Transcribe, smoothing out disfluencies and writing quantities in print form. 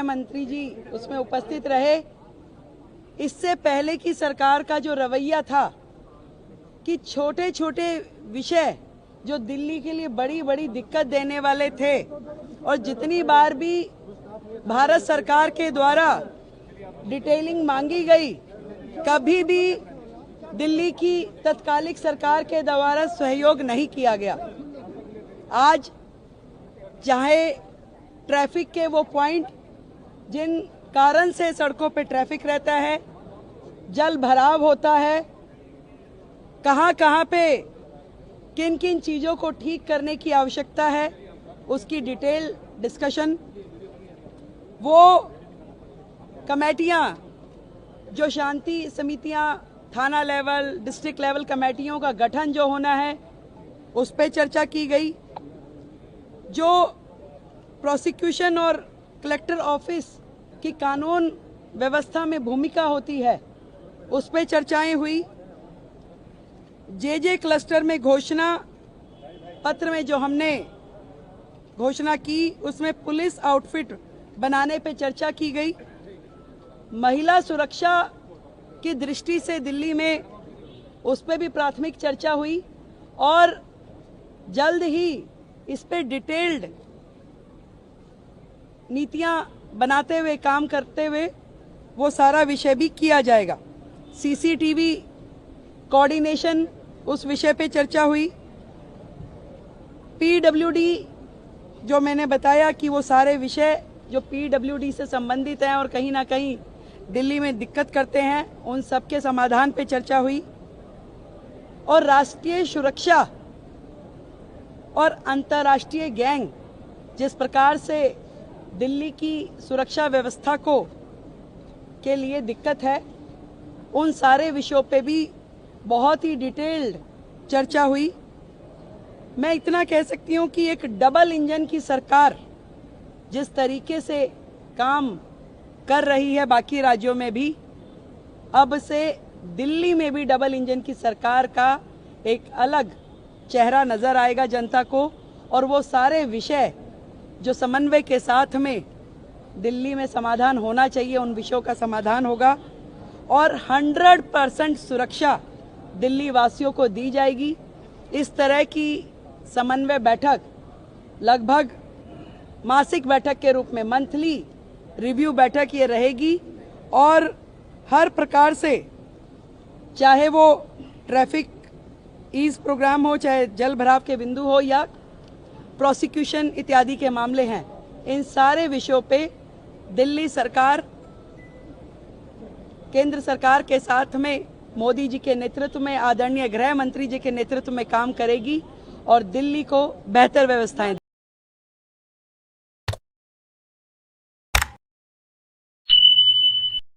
मंत्री जी उसमें उपस्थित रहे। इससे पहले की सरकार का जो रवैया था कि छोटे छोटे विषय जो दिल्ली के लिए बड़ी बड़ी दिक्कत देने वाले थे और जितनी बार भी भारत सरकार के द्वारा डिटेलिंग मांगी गई, कभी भी दिल्ली की तत्कालिक सरकार के द्वारा सहयोग नहीं किया गया। आज चाहे ट्रैफिक के वो पॉइंट जिन कारण से सड़कों पे ट्रैफिक रहता है, जल भराव होता है, कहां कहां पे किन किन चीजों को ठीक करने की आवश्यकता है, उसकी डिटेल डिस्कशन, वो कमेटियां जो शांति समितियां, थाना लेवल, डिस्ट्रिक्ट लेवल कमेटियों का गठन जो होना है, उस पर चर्चा की गई। जो प्रोसिक्यूशन और कलेक्टर ऑफिस की कानून व्यवस्था में भूमिका होती है, उस पर चर्चाएं हुई। जे क्लस्टर में घोषणा पत्र में जो हमने घोषणा की, उसमें पुलिस आउटफिट बनाने पे चर्चा की गई। महिला सुरक्षा की दृष्टि से दिल्ली में उस पर भी प्राथमिक चर्चा हुई और जल्द ही इस पे डिटेल्ड नीतियां बनाते हुए, काम करते हुए वो सारा विषय भी किया जाएगा। सीसीटीवी कोऑर्डिनेशन, उस विषय पे चर्चा हुई। पीडब्ल्यूडी जो मैंने बताया कि वो सारे विषय जो पीडब्ल्यूडी से संबंधित हैं और कहीं ना कहीं दिल्ली में दिक्कत करते हैं, उन सब के समाधान पे चर्चा हुई। और राष्ट्रीय सुरक्षा और अंतर्राष्ट्रीय गैंग जिस प्रकार से दिल्ली की सुरक्षा व्यवस्था को के लिए दिक्कत है, उन सारे विषयों पे भी बहुत ही डिटेल्ड चर्चा हुई। मैं इतना कह सकती हूँ कि एक डबल इंजन की सरकार जिस तरीके से काम कर रही है बाकी राज्यों में भी, अब से दिल्ली में भी डबल इंजन की सरकार का एक अलग चेहरा नजर आएगा जनता को। और वो सारे विषय जो समन्वय के साथ में दिल्ली में समाधान होना चाहिए, उन विषयों का समाधान होगा और 100% सुरक्षा दिल्ली वासियों को दी जाएगी। इस तरह की समन्वय बैठक लगभग मासिक बैठक के रूप में, मंथली रिव्यू बैठक ये रहेगी और हर प्रकार से, चाहे वो ट्रैफिक ईज प्रोग्राम हो, चाहे जल भराव के बिंदु हो या प्रोसिक्यूशन इत्यादि के मामले हैं, इन सारे विषयों पे दिल्ली सरकार केंद्र सरकार के साथ में मोदी जी के नेतृत्व में, आदरणीय गृह मंत्री जी के नेतृत्व में काम करेगी और दिल्ली को बेहतर व्यवस्थाएं